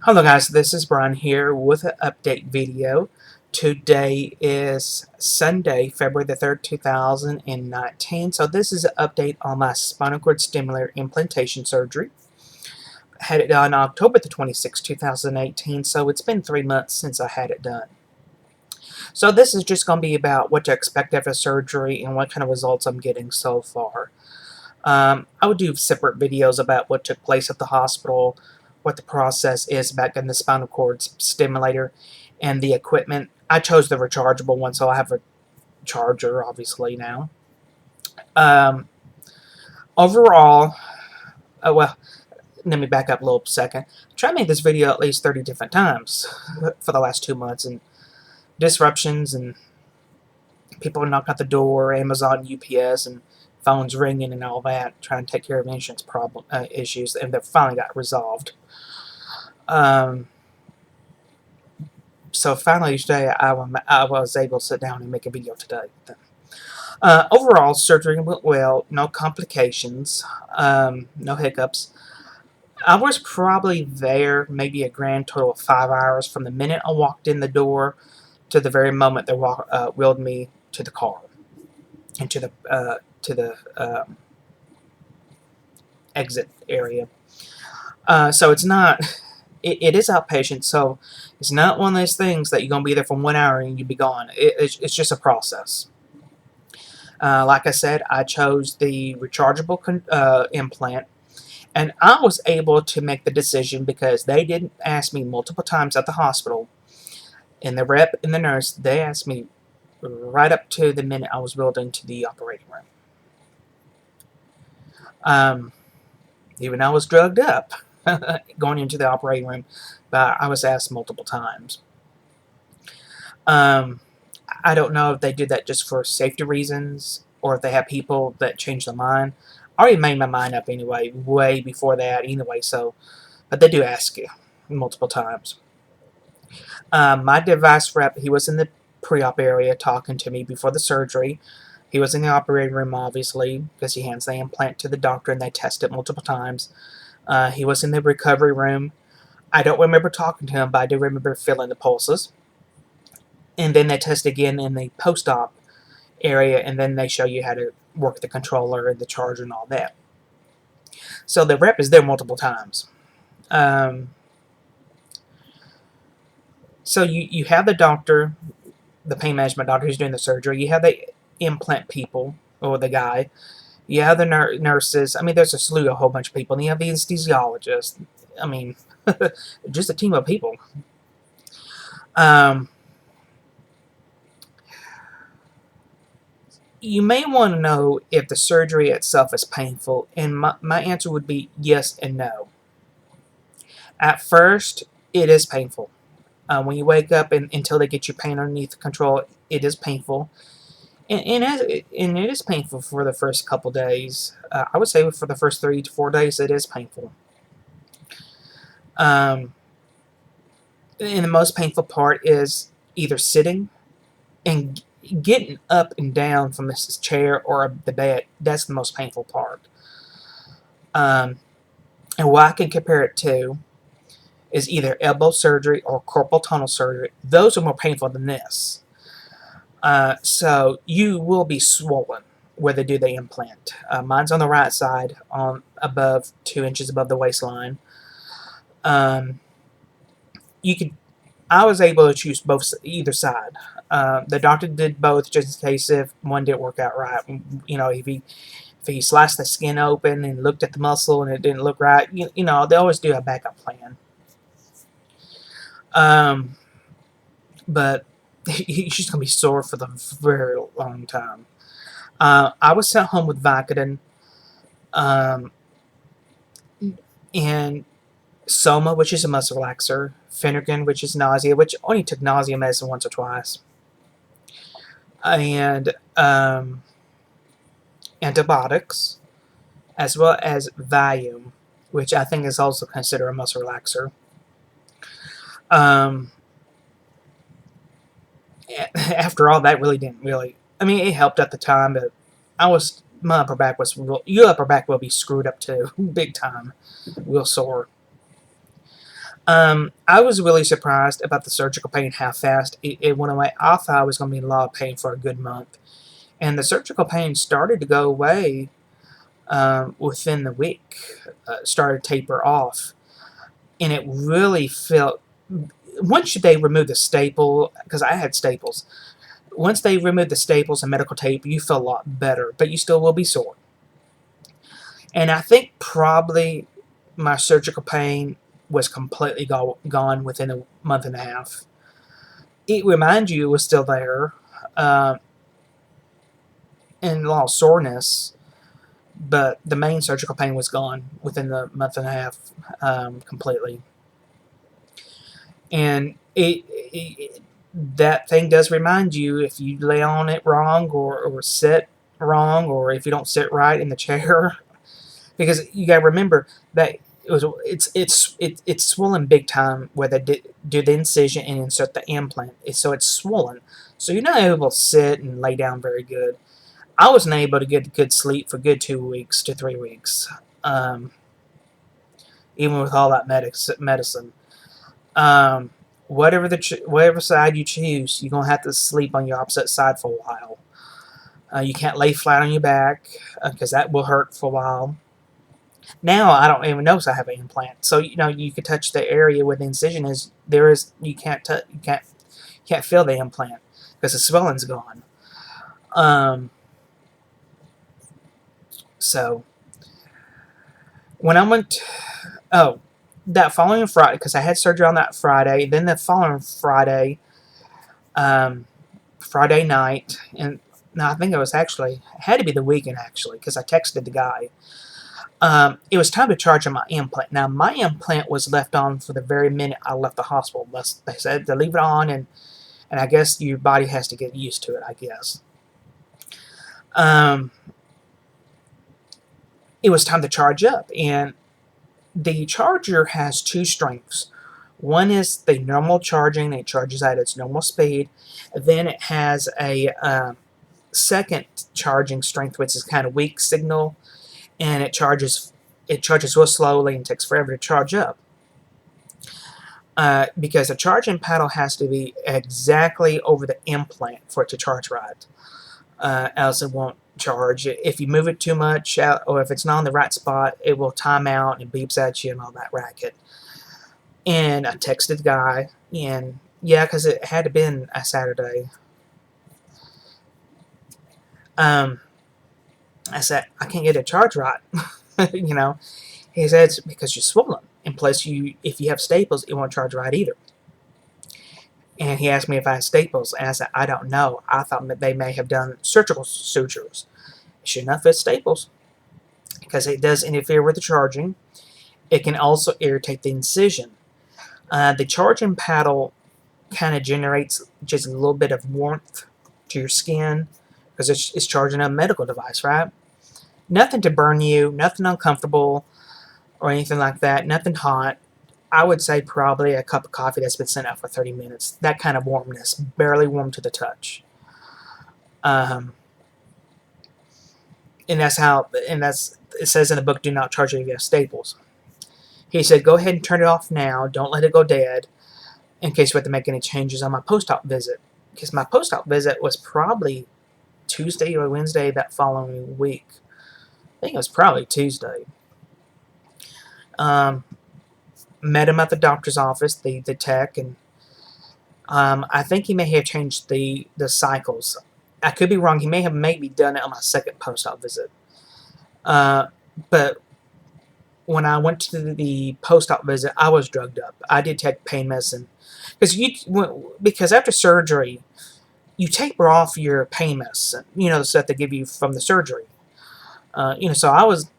Hello guys, this is Brian here with an update video. Today is Sunday, February the 3rd, 2019. So this is an update on my spinal cord stimulator implantation surgery. I had it done October the 26th, 2018, so it's been 3 months since I had it done. So this is just going to be about what to expect after surgery and what kind of results I'm getting so far. I would do separate videos about what took place at the hospital, what the process is about getting the spinal cord stimulator, and the equipment. I chose the rechargeable one, so I have a charger, obviously, now. Um, Overall, well, let me back up a little second. I tried to make this video at least 30 different times for the last 2 months, and disruptions, and people knock at the door, Amazon, UPS, and phones ringing and all that, trying to take care of insurance issues, and that finally got resolved. So finally today I was able to sit down and make a video today. Overall, surgery went well, no complications, no hiccups. I was probably there maybe a grand total of 5 hours from the minute I walked in the door to the very moment they wheeled me to the car and to the exit area. So it's not. It is outpatient, so it's not one of those things that you're going to be there for 1 hour and you'll be gone. It's just a process. Like I said, I chose the rechargeable implant, and I was able to make the decision because they didn't ask me multiple times at the hospital, and the rep and the nurse, they asked me right up to the minute I was wheeled into the operating room. Even though I was drugged up going into the operating room, but I was asked multiple times. I don't know if they did that just for safety reasons or if they have people that change their mind. I already made my mind up anyway, way before that anyway, so, but they do ask you multiple times. My device rep, he was in the pre-op area talking to me before the surgery. He was in the operating room, obviously, because he hands the implant to the doctor and they test it multiple times. He was in the recovery room. I don't remember talking to him, but I do remember feeling the pulses. And then they test again in the post-op area, and then they show you how to work the controller and the charger and all that. So the rep is there multiple times. So you have the doctor, the pain management doctor who's doing the surgery. You have the implant people, or the guy. You have the nurses. I mean, there's a whole bunch of people. And you have the anesthesiologist. I mean, just a team of people. You may want to know if the surgery itself is painful, and my answer would be yes and no. At first, it is painful. When you wake up and until they get your pain underneath control, it is painful. And it is painful for the first couple days. I would say for the first 3 to 4 days, it is painful. And the most painful part is either sitting and getting up and down from this chair or the bed. That's the most painful part. And what I can compare it to is either elbow surgery or carpal tunnel surgery. Those are more painful than this. So you will be swollen where they do the implant. Mine's on the right side, on above 2 inches above the waistline. I was able to choose either side. The doctor did both just in case if one didn't work out right. You know, if he sliced the skin open and looked at the muscle and it didn't look right, you know, they always do a backup plan. But he's just going to be sore for the very long time. I was sent home with Vicodin and Soma, which is a muscle relaxer, Phenergan, which is nausea, which only took nausea medicine once or twice, and antibiotics, as well as Valium, which I think is also considered a muscle relaxer. After all, that really didn't really. I mean, it helped at the time, but my upper back was your upper back will be screwed up too, big time, real sore. I was really surprised about the surgical pain, how fast it went away. I thought I was going to be in a lot of pain for a good month. And the surgical pain started to go away within the week, started to taper off. And it really felt, once they removed the staple, because I had staples, once they removed the staples and medical tape, you feel a lot better, but you still will be sore. And I think probably my surgical pain was completely gone within a month and a half. It reminds you it was still there, uh, and a lot of soreness, but the main surgical pain was gone within the month and a half, completely. And that thing does remind you, if you lay on it wrong, or sit wrong, or if you don't sit right in the chair, because you got to remember that it's swollen big time where they do the incision and insert the implant. So it's swollen, so you're not able to sit and lay down very good. I wasn't able to get good sleep for good 2 weeks to 3 weeks, um, even with all that medicine. Um, whatever side you choose, you're gonna have to sleep on your opposite side for a while. You can't lay flat on your back because that will hurt for a while. Now I don't even notice I have an implant, so you can touch the area where the incision is. You can't feel the implant because the swelling's gone. Um, so when I went, oh, that following Friday, because I had surgery on that Friday. Then the following Friday, um, Friday night, and no, I think it had to be the weekend actually, because I texted the guy. It was time to charge on my implant. Now, my implant was left on for the very minute I left the hospital. They said to leave it on, and I guess your body has to get used to it, I guess. Um, it was time to charge up, and the charger has two strengths. One is the normal charging, it charges at its normal speed. Then it has a second charging strength, which is kind of weak signal, and it charges real slowly and takes forever to charge up. Because the charging paddle has to be exactly over the implant for it to charge right. Else it won't charge. If you move it too much, or if it's not in the right spot, it will time out and beeps at you and all that racket. And I texted the guy, and yeah, because it had to been a Saturday. I said, I can't get it charged right. you know, he said it's because you're swollen, and plus if you have staples, it won't charge right either. And he asked me if I had staples, and I said, I don't know. I thought that they may have done surgical sutures. Sure enough, it's staples, because it does interfere with the charging. It can also irritate the incision. The charging paddle kind of generates just a little bit of warmth to your skin, because it's charging a medical device, right? Nothing to burn you, nothing uncomfortable, or anything like that, nothing hot. I would say probably a cup of coffee that's been sent out for 30 minutes. That kind of warmness, barely warm to the touch. And it says in the book, do not charge if you have staples. He said, go ahead and turn it off now. Don't let it go dead in case we have to make any changes on my post-op visit. Because my post-op visit was probably Tuesday or Wednesday that following week. I think it was probably Tuesday. Met him at the doctor's office, the tech, and I think he may have changed the cycles. I could be wrong. He may have maybe done it on my second post-op visit. But when I went to the post-op visit, I was drugged up. I did take pain medicine because after surgery, you taper off your pain medicine. The stuff they give you from the surgery. So I was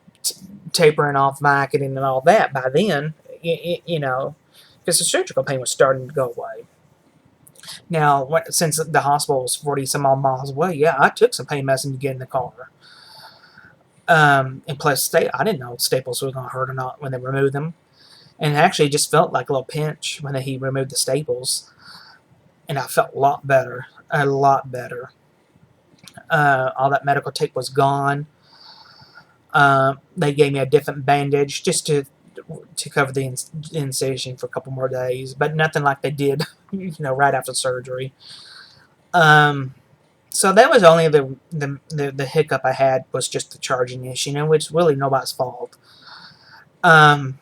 tapering off Vicodin and all that by then. Because the surgical pain was starting to go away. Now, since the hospital was 40 some odd miles away, yeah, I took some pain medicine to get in the car. And plus, I didn't know staples was going to hurt or not when they removed them. And it actually just felt like a little pinch when he removed the staples. And I felt a lot better. A lot better. All that medical tape was gone. They gave me a different bandage just to to cover the incision for a couple more days, but nothing like they did, right after surgery. So that was only the hiccup I had, was just the charging issue, which is really nobody's fault. And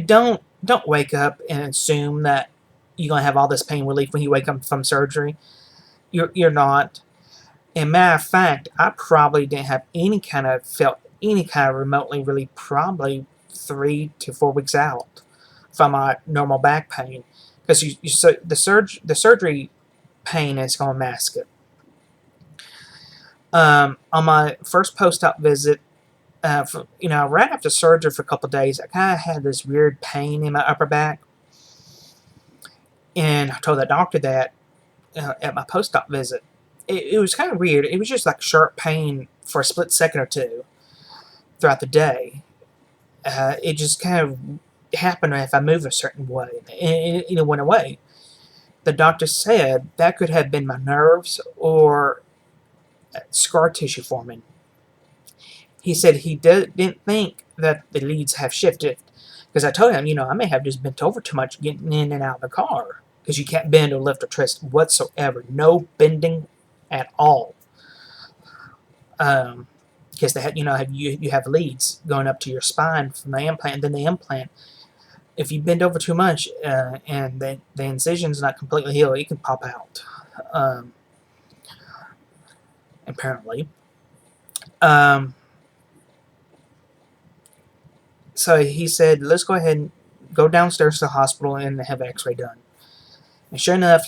don't wake up and assume that you're gonna have all this pain relief when you wake up from surgery. You're not. And matter of fact, I probably didn't have felt any kind of remotely relief probably 3 to 4 weeks out from my normal back pain, because the surgery pain is going to mask it. On my first post-op visit, right after surgery for a couple of days, I kind of had this weird pain in my upper back, and I told the doctor that at my post-op visit. It was kind of weird. It was just like sharp pain for a split second or two throughout the day. It just kind of happened if I moved a certain way, and it went away. The doctor said that could have been my nerves or scar tissue forming. He said he didn't think that the leads have shifted, because I told him, I may have just bent over too much getting in and out of the car, because you can't bend or lift or twist whatsoever. No bending at all. Because they had, you have leads going up to your spine from the implant, and then the implant, if you bend over too much and the incision's not completely healed, it can pop out. Apparently. So he said, let's go ahead and go downstairs to the hospital and have an x-ray done. And sure enough,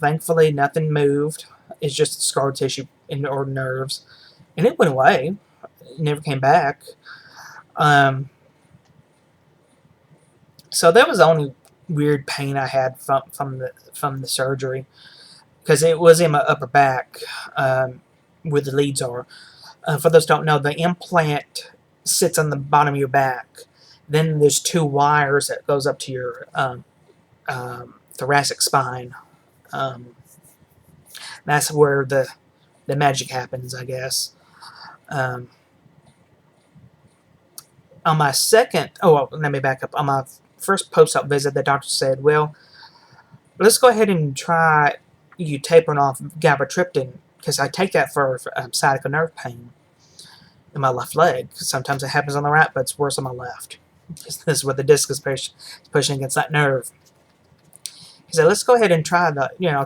thankfully, nothing moved. It's just scar tissue or nerves. And it went away. It never came back. So that was the only weird pain I had from the surgery, because it was in my upper back, where the leads are. For those who don't know, the implant sits on the bottom of your back. Then there's 2 wires that goes up to your thoracic spine. That's where the magic happens, I guess. On my let me back up. On my first post-op visit, the doctor said, well, let's go ahead and try you tapering off gabapentin, because I take that for sciatica nerve pain in my left leg. Sometimes it happens on the right, but it's worse on my left. This is where the disc is pushing against that nerve. He said, let's go ahead and try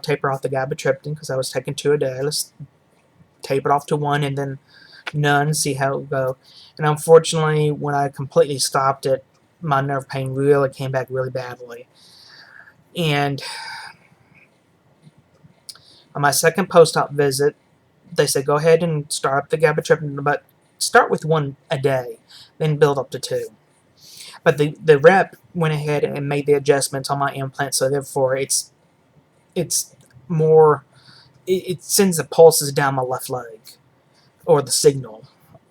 taper off the gabapentin, because I was taking 2 a day. Let's taper it off to 1 and then none, see how it will go. And unfortunately, when I completely stopped it, my nerve pain really came back really badly. And on my second post-op visit, they said, go ahead and start up the gabapentin, but start with 1 a day, then build up to 2. But the rep went ahead and made the adjustments on my implant, so therefore it sends the pulses down my left leg, or the signal.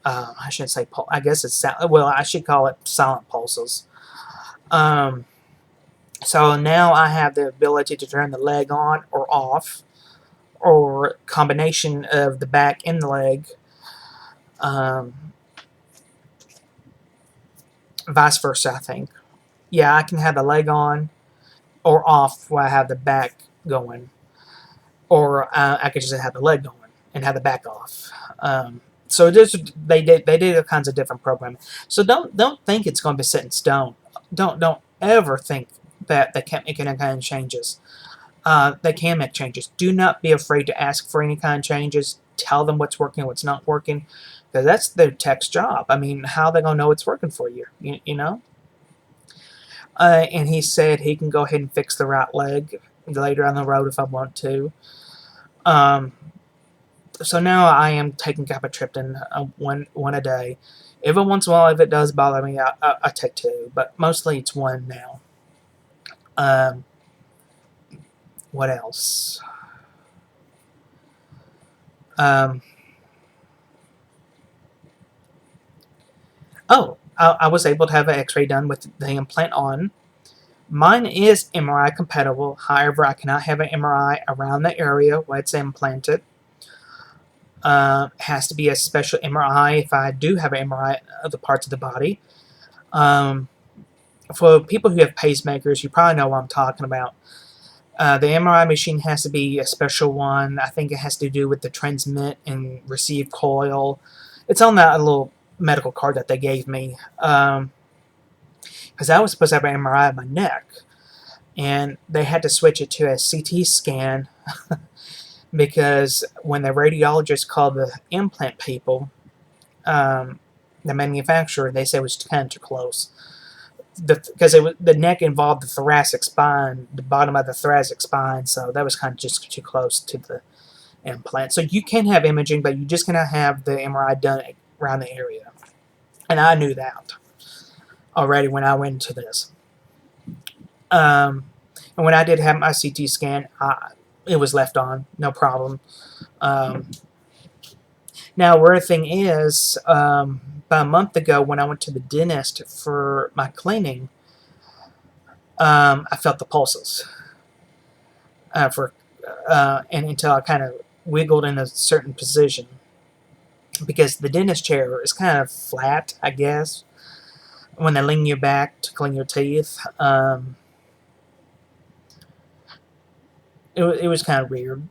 I shouldn't say pulse. I guess it's I should call it silent pulses. So now I have the ability to turn the leg on or off, or combination of the back and the leg. Vice versa, I think. Yeah, I can have the leg on or off while I have the back going, or I could just have the leg going and have the back off. So they did all kinds of different programming. So don't think it's going to be set in stone. Don't ever think that they can't make any kind of changes. They can make changes. Do not be afraid to ask for any kind of changes. Tell them what's working, what's not working, because that's their tech's job. I mean, how are they going to know it's working for you? You know? And he said he can go ahead and fix the right leg later on the road if I want to. So now I am taking gabapentin one a day. Every once in a while, if it does bother me, I take 2, but mostly it's 1 now. What else? I was able to have an x-ray done with the implant on. Mine is MRI compatible. However, I cannot have an MRI around the area where it's implanted. Has to be a special MRI if I do have an MRI of the parts of the body. Um, for people who have pacemakers, you probably know what I'm talking about. The MRI machine has to be a special one. I think it has to do with the transmit and receive coil. It's on that little medical card that they gave me. Because I was supposed to have an MRI of my neck, and they had to switch it to a CT scan because when the radiologist called the implant people, the manufacturer, they said it was kind of too close. Because the neck involved the thoracic spine, the bottom of the thoracic spine, so that was kind of just too close to the implant. So you can have imaging, but you're just going to have the MRI done around the area. And I knew that already when I went into this. And when I did have my CT scan, it was left on, no problem. Now, weird thing is, about a month ago when I went to the dentist for my cleaning, I felt the pulses and until I kind of wiggled in a certain position because the dentist chair is kind of flat, I guess, when they lean you back to clean your teeth. It was kind of weird.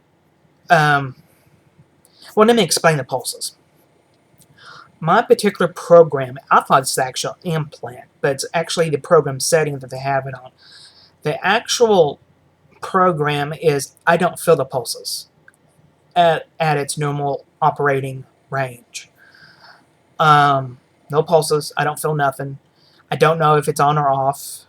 Well, let me explain the pulses. My particular program, I thought it's the actual implant, but it's actually the program setting that they have it on. The actual program is I don't feel the pulses at its normal operating range. No pulses. I don't feel nothing. I don't know if it's on or off.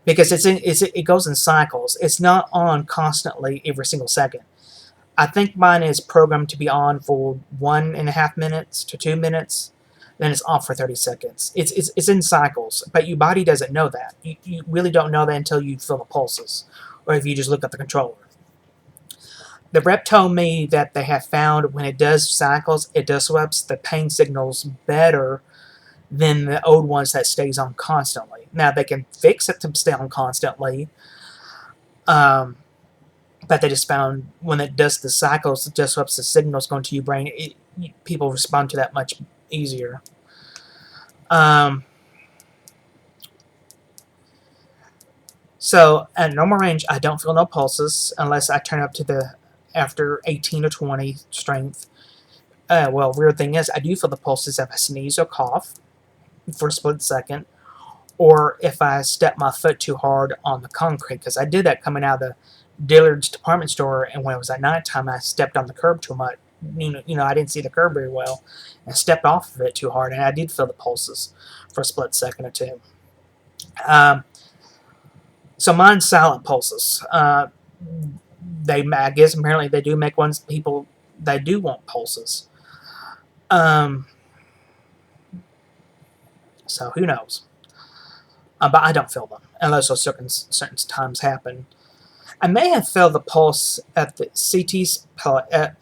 Because it goes in cycles. It's not on constantly every single second. I think mine is programmed to be on for 1.5 minutes to 2 minutes, then it's off for 30 seconds. It's in cycles, but your body doesn't know that. You really don't know that until you feel the pulses, or if you just look at the controller. The rep told me that they have found when it does cycles, it disrupts the pain signals better than the old ones that stays on constantly. Now, they can fix it to stay on constantly, but they just found when it does the cycles, it disrupts the signals going to your brain. People respond to that much easier. So at normal range, I don't feel no pulses unless I turn up to the after 18 or 20 strength. Well, weird thing is, I do feel the pulses if I sneeze or cough for a split second, or if I step my foot too hard on the concrete, because I did that coming out of the Dillard's department store, and when it was at nighttime, I stepped on the curb too much. I didn't see the curb very well, and stepped off of it too hard, and I did feel the pulses for a split second or two. So mine's silent pulses. I guess apparently they do make ones people they do want pulses. So who knows? But I don't feel them unless those certain times happen. I may have felt the pulse at the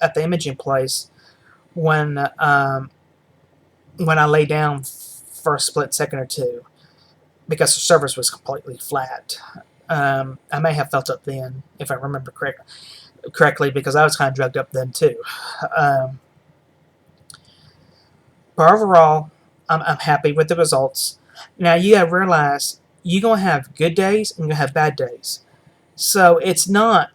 at the imaging place when I lay down for a split second or two because the surface was completely flat. I may have felt it then, if I remember correctly, because I was kind of drugged up then too. But overall, I'm happy with the results. Now you gotta realize you're gonna have good days and you're gonna have bad days. So it's not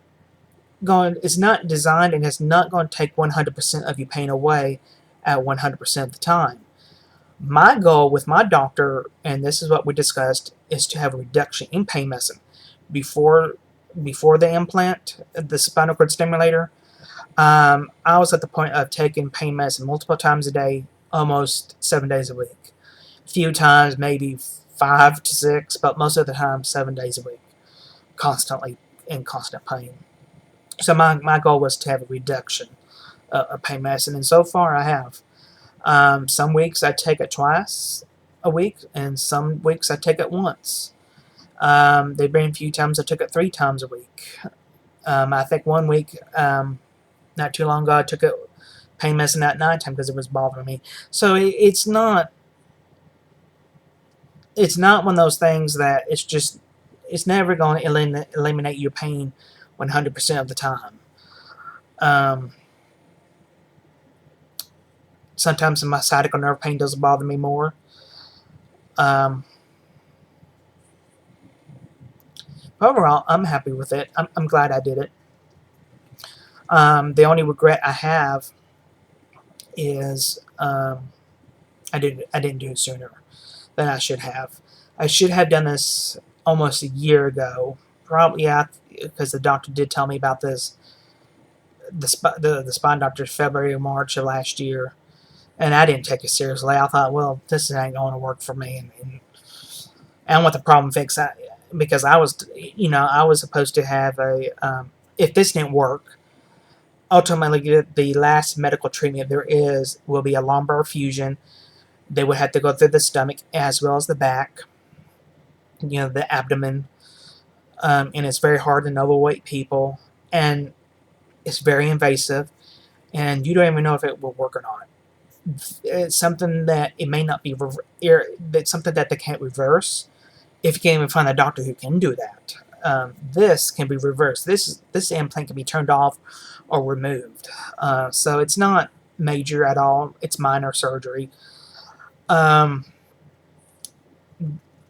designed, and it's not going to take 100% of your pain away at 100% of the time. My goal with my doctor, and this is what we discussed, is to have a reduction in pain medicine before the implant, the spinal cord stimulator. I was at the point of taking pain medicine multiple times a day, almost 7 days a week. A few times, maybe 5 to 6, but most of the time, 7 days a week, constantly in constant pain. So my goal was to have a reduction of pain medicine, and so far I have. Some weeks I take it twice a week, and some weeks I take it once. There've been a few times I took it 3 times a week. I think one week, not too long ago, I took pain medicine at nighttime because it was bothering me. So it's not one of those things that it's never going to eliminate your pain 100% of the time. Sometimes my sciatic nerve pain doesn't bother me more. Um, Overall, I'm happy with it. I'm glad I did it. The only regret I have is I didn't do it sooner than I should have. I should have done this almost a year ago. Probably, yeah, because the doctor did tell me about this. The spine doctor February or March of last year, and I didn't take it seriously. I thought, well, this ain't going to work for me, and I want the problem fixed. Because I was supposed to have a if this didn't work, ultimately the last medical treatment there is will be a lumbar fusion. They would have to go through the stomach as well as the back, the abdomen, and it's very hard in overweight people, and it's very invasive, and you don't even know if it will work or not. It's something that it may not be. That's something that they can't reverse. If you can't even find a doctor who can do that, this can be reversed. This implant can be turned off or removed. So it's not major at all. It's minor surgery. Um,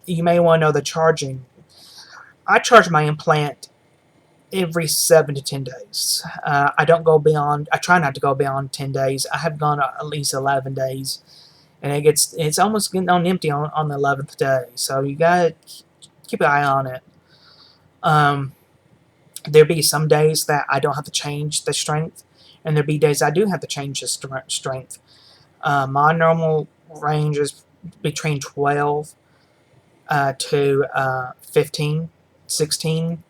you may want to know the charging. I charge my implant every 7 to 10 days. I don't go beyond. I try not to go beyond 10 days. I have gone at least 11 days, and it's almost getting on empty on the 11th day. So you gotta keep an eye on it. Um, There'll be some days that I don't have to change the strength, and there'll be days I do have to change the strength. My normal range is between 12 to 15, 16.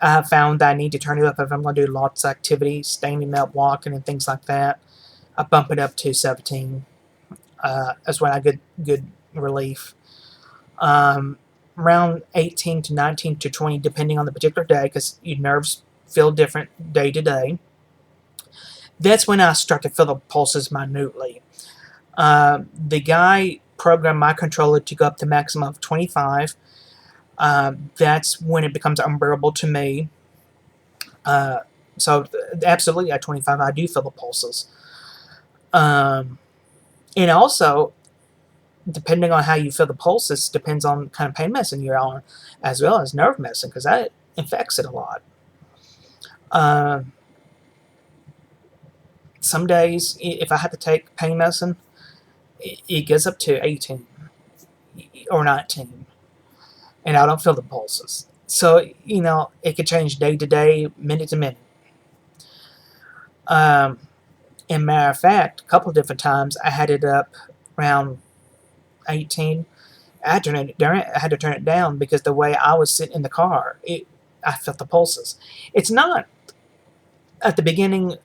I have found that I need to turn it up if I'm going to do lots of activities, standing up, walking, and things like that. I bump it up to 17. That's when I get good relief. Around 18 to 19 to 20, depending on the particular day, because your nerves feel different day to day. That's when I start to feel the pulses minutely. The guy programmed my controller to go up to maximum of 25. That's when it becomes unbearable to me. So absolutely at 25, I do feel the pulses. And also, depending on how you feel the pulses, depends on kind of pain medicine you're on, as well as nerve medicine, because that affects it a lot. Some days, if I have to take pain medicine, it gets up to 18 or 19, and I don't feel the pulses. So, it could change day to day, minute to minute. In matter of fact, a couple of different times I had it up around 18. I had to turn it down because the way I was sitting in the car, I felt the pulses. It's not at the beginning.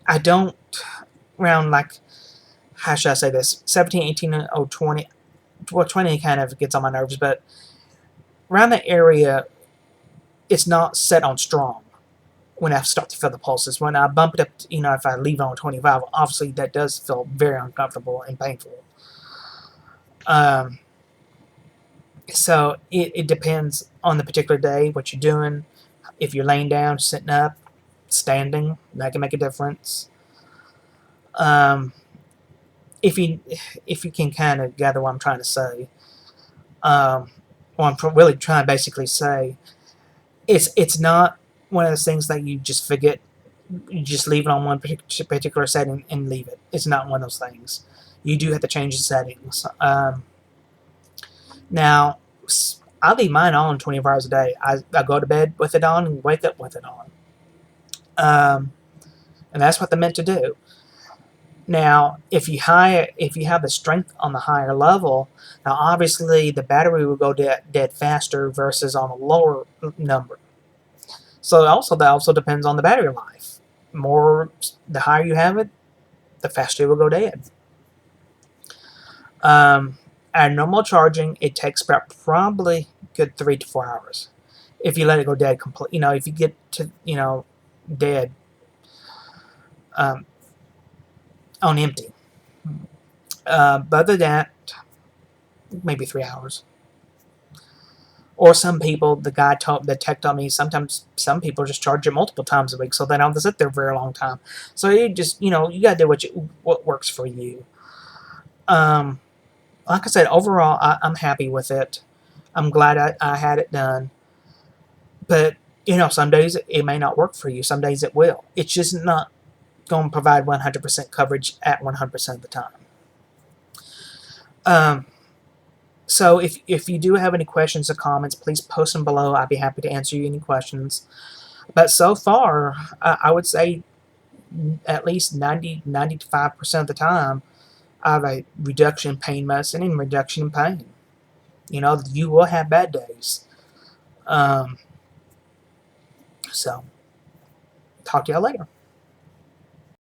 I don't around like how should I say this 17, 18, or 20. Well, 20 kind of gets on my nerves, but around that area, it's not set on strong. When I start to feel the pulses, when I bump it up, if I leave it on 25, obviously that does feel very uncomfortable and painful. So it depends on the particular day, what you're doing. If you're laying down, sitting up, standing, that can make a difference. Um, if you can kind of gather what I'm trying to say, what I'm really trying to basically say, it's not one of those things that you just forget. You just leave it on one particular setting and leave it. It's not one of those things. You do have to change the settings. Now, I leave mine on 24 hours a day. I go to bed with it on and wake up with it on. And that's what they're meant to do. Now, if you have the strength on the higher level, now obviously the battery will go dead faster versus on a lower number. So that also depends on the battery life. The higher you have it, the faster it will go dead. At normal charging, it takes about probably good 3 to 4 hours. If you let it go dead complete, if you get to dead on empty. But other than that, maybe 3 hours. Or some people, the tech told me sometimes some people just charge it multiple times a week, so they don't have to sit there for a very long time. So you just, you gotta do what works for you. Um, like I said, overall, I'm happy with it. I'm glad I had it done. But some days it may not work for you. Some days it will. It's just not going to provide 100% coverage at 100% of the time. Um, so if you do have any questions or comments, please post them below. I'd be happy to answer you any questions. But so far, I would say at least 95% of the time, I have a reduction in pain medicine and reduction in pain. You will have bad days. Um, so, talk to y'all later.